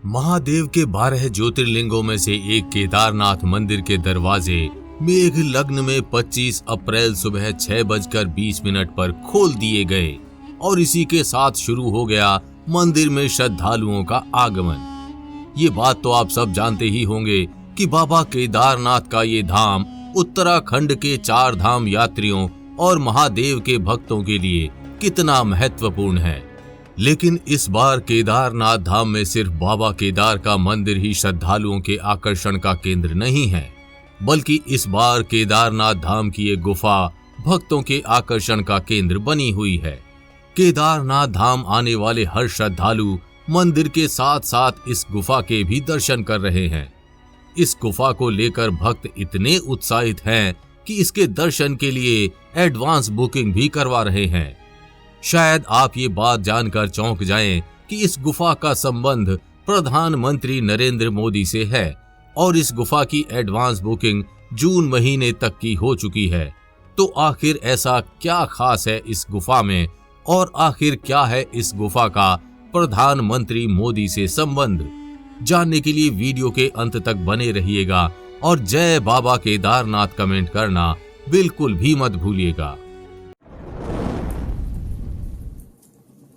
महादेव के 12 ज्योतिर्लिंगों में से एक केदारनाथ मंदिर के दरवाजे मेघ लग्न में 25 अप्रैल सुबह 6:20 पर खोल दिए गए और इसी के साथ शुरू हो गया मंदिर में श्रद्धालुओं का आगमन। ये बात तो आप सब जानते ही होंगे कि बाबा केदारनाथ का ये धाम उत्तराखंड के 4 धाम यात्रियों और महादेव के भक्तों के लिए कितना महत्वपूर्ण है। लेकिन इस बार केदारनाथ धाम में सिर्फ बाबा केदार का मंदिर ही श्रद्धालुओं के आकर्षण का केंद्र नहीं है, बल्कि इस बार केदारनाथ धाम की एक गुफा भक्तों के आकर्षण का केंद्र बनी हुई है। केदारनाथ धाम आने वाले हर श्रद्धालु मंदिर के साथ साथ इस गुफा के भी दर्शन कर रहे हैं। इस गुफा को लेकर भक्त इतने उत्साहित हैं कि इसके दर्शन के लिए एडवांस बुकिंग भी करवा रहे हैं। शायद आप ये बात जानकर चौंक जाएं कि इस गुफा का संबंध प्रधानमंत्री नरेंद्र मोदी से है और इस गुफा की एडवांस बुकिंग जून महीने तक की हो चुकी है। तो आखिर ऐसा क्या खास है इस गुफा में और आखिर क्या है इस गुफा का प्रधानमंत्री मोदी से संबंध? जानने के लिए वीडियो के अंत तक बने रहिएगा और जय बाबा केदारनाथ कमेंट करना बिल्कुल भी मत भूलिएगा।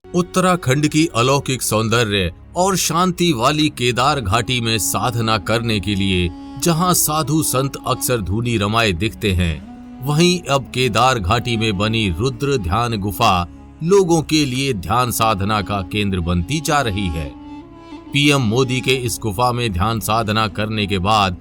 उत्तराखंड की अलौकिक सौंदर्य और शांति वाली केदार घाटी में साधना करने के लिए जहां साधु संत अक्सर धूनी रमाए दिखते हैं, वहीं अब केदार घाटी में बनी रुद्र ध्यान गुफा लोगों के लिए ध्यान साधना का केंद्र बनती जा रही है। पीएम मोदी के इस गुफा में ध्यान साधना करने के बाद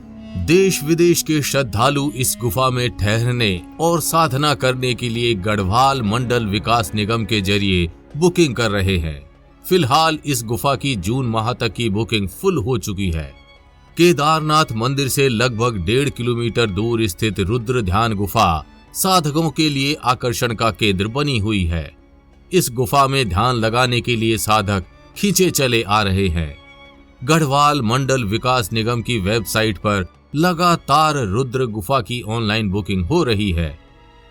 देश विदेश के श्रद्धालु इस गुफा में ठहरने और साधना करने के लिए गढ़वाल मंडल विकास निगम के जरिए बुकिंग कर रहे हैं। फिलहाल इस गुफा की जून माह तक की बुकिंग फुल हो चुकी है। केदारनाथ मंदिर से लगभग 1.5 किलोमीटर दूर स्थित रुद्र ध्यान गुफा साधकों के लिए आकर्षण का केंद्र बनी हुई है। इस गुफा में ध्यान लगाने के लिए साधक खींचे चले आ रहे हैं। गढ़वाल मंडल विकास निगम की वेबसाइट पर लगातार रुद्र गुफा की ऑनलाइन बुकिंग हो रही है।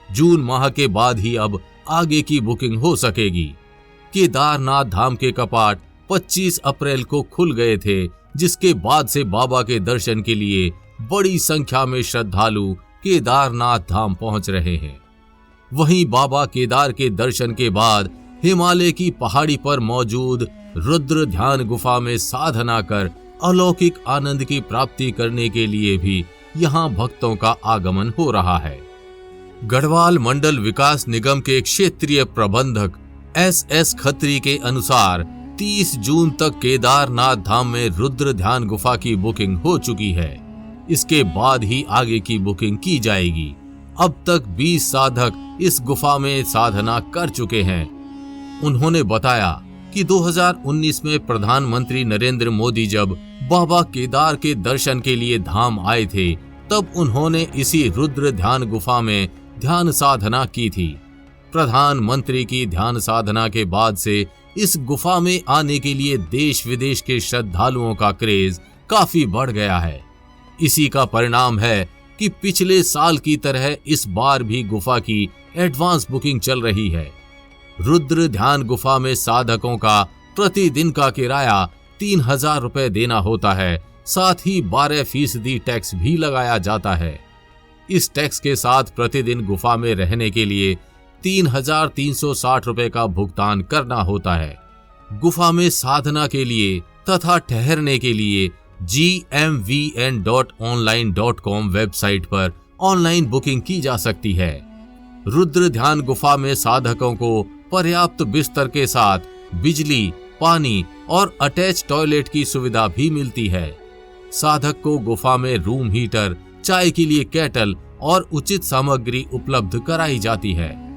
जून माह के बाद ही अब आगे की बुकिंग हो सकेगी। केदारनाथ धाम के कपाट 25 अप्रैल को खुल गए थे, जिसके बाद से बाबा के दर्शन के लिए बड़ी संख्या में श्रद्धालु केदारनाथ धाम पहुंच रहे हैं। वहीं बाबा केदार के दर्शन के बाद हिमालय की पहाड़ी पर मौजूद रुद्र ध्यान गुफा में साधना कर अलौकिक आनंद की प्राप्ति करने के लिए भी यहां भक्तों का आगमन हो रहा है। गढ़वाल मंडल विकास निगम के क्षेत्रीय प्रबंधक एस खत्री के अनुसार 30 जून तक केदारनाथ धाम में रुद्र ध्यान गुफा की बुकिंग हो चुकी है। इसके बाद ही आगे की बुकिंग की जाएगी। अब तक 20 साधक इस गुफा में साधना कर चुके हैं। उन्होंने बताया कि 2019 में प्रधानमंत्री नरेंद्र मोदी जब बाबा केदार के दर्शन के लिए धाम आए थे, तब उन्होंने इसी रुद्र ध्यान गुफा में ध्यान साधना की थी। प्रधानमंत्री की ध्यान साधना के बाद से इस गुफा में आने के लिए देश विदेश के श्रद्धालुओं का क्रेज काफी बढ़ गया है। इसी का परिणाम है कि पिछले साल की तरह इस बार भी गुफा की एडवांस बुकिंग चल रही है। रुद्र ध्यान गुफा में साधकों का प्रतिदिन का किराया 3000 रुपए देना होता है। साथ ही 12% टैक्स भी लगाया जाता है। इस टैक्स के साथ प्रतिदिन गुफा में रहने के लिए 3360 रुपए का भुगतान करना होता है। गुफा में साधना के लिए तथा ठहरने के लिए gmvn.online.com वेबसाइट पर ऑनलाइन बुकिंग की जा सकती है। रुद्र ध्यान गुफा में साधकों को पर्याप्त बिस्तर के साथ बिजली, पानी और अटैच टॉयलेट की सुविधा भी मिलती है। साधक को गुफा में रूम हीटर, चाय के लिए केटल और उचित सामग्री उपलब्ध कराई जाती है।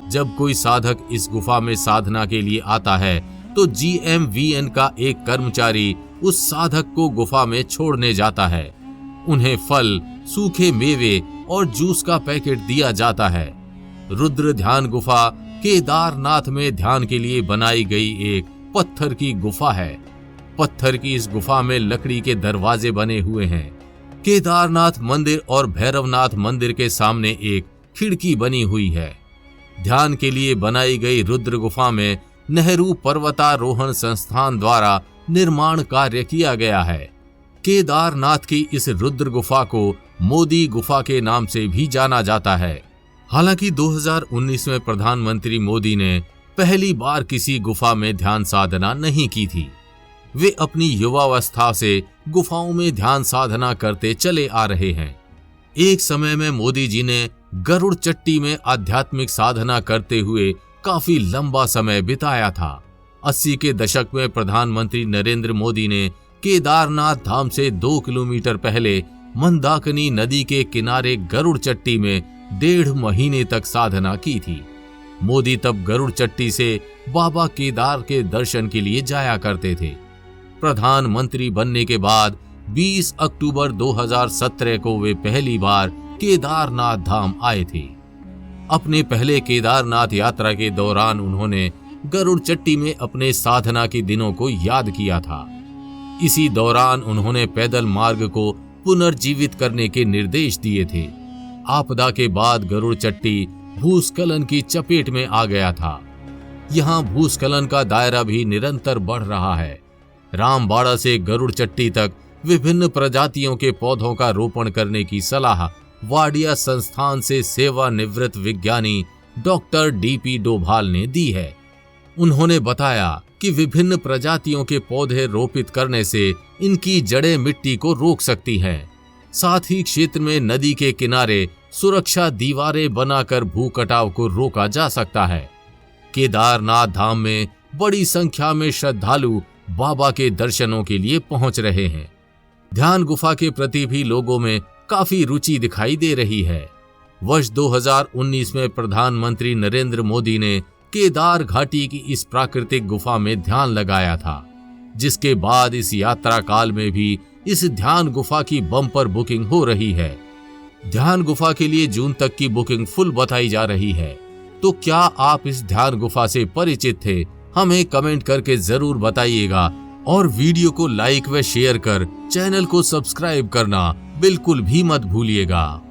जब कोई साधक इस गुफा में साधना के लिए आता है तो GMVN का एक कर्मचारी उस साधक को गुफा में छोड़ने जाता है। उन्हें फल, सूखे मेवे और जूस का पैकेट दिया जाता है। रुद्र ध्यान गुफा केदारनाथ में ध्यान के लिए बनाई गई एक पत्थर की गुफा है। पत्थर की इस गुफा में लकड़ी के दरवाजे बने हुए हैं। केदारनाथ मंदिर और भैरवनाथ मंदिर के सामने एक खिड़की बनी हुई है। ध्यान के लिए बनाई गई रुद्र गुफा में नेहरू पर्वतारोहण संस्थान द्वारा निर्माण कार्य किया गया है। केदारनाथ की इस रुद्र गुफा को मोदी गुफा के नाम से भी जाना जाता है। हालांकि 2019 में प्रधानमंत्री मोदी ने पहली बार किसी गुफा में ध्यान साधना नहीं की थी। वे अपनी युवावस्था से गुफाओं में ध्यान साधना करते चले आ रहे हैं। एक समय में मोदी जी ने गरुड़ चट्टी में आध्यात्मिक साधना करते हुए काफी लंबा समय बिताया था। 80 के दशक में प्रधानमंत्री नरेंद्र मोदी ने केदारनाथ धाम से 2 किलोमीटर पहले मंदाकिनी नदी के किनारे गरुड़ चट्टी में 1.5 महीने तक साधना की थी। मोदी तब गरुड़ चट्टी से बाबा केदार के दर्शन के लिए जाया करते थे। प्रधानमंत्री बनने के बाद 20 अक्टूबर 2017 को वे पहली बार केदारनाथ धाम आए थे। अपने पहले केदारनाथ यात्रा के दौरान उन्होंने गरुड़ चट्टी में अपने साधना के दिनों को याद किया था। इसी दौरान उन्होंने पैदल मार्ग को पुनर्जीवित करने के निर्देश दिए थे। आपदा के बाद गरुड़ चट्टी भूस्खलन की चपेट में आ गया था। यहाँ भूस्खलन का दायरा भी निरंतर बढ़ रहा है। रामबाड़ा से गरुड़ चट्टी तक विभिन्न प्रजातियों के पौधों का रोपण करने की सलाह वाडिया संस्थान से सेवानिवृत्त विज्ञानी डॉक्टर डीपी डोभाल ने दी है। उन्होंने बताया कि विभिन्न प्रजातियों के पौधे रोपित करने से इनकी जड़ें मिट्टी को रोक सकती हैं। साथ ही क्षेत्र में नदी के किनारे सुरक्षा दीवारें बनाकर भूकटाव को रोका जा सकता है। केदारनाथ धाम में बड़ी संख्या में श्रद्धालु बाबा के दर्शनों के लिए पहुंच रहे हैं। ध्यान गुफा के प्रति भी लोगों में काफी रुचि दिखाई दे रही है। वर्ष 2019 में प्रधानमंत्री नरेंद्र मोदी ने केदार घाटी की इस प्राकृतिक गुफा में ध्यान लगाया था, जिसके बाद इस यात्रा काल में भी इस ध्यान गुफा की बम्पर बुकिंग हो रही है। ध्यान गुफा के लिए जून तक की बुकिंग फुल बताई जा रही है। तो क्या आप इस ध्यान गुफा से परिचित थे? हमें कमेंट करके जरूर बताइएगा और वीडियो को लाइक व शेयर कर चैनल को सब्सक्राइब करना बिल्कुल भी मत भूलिएगा।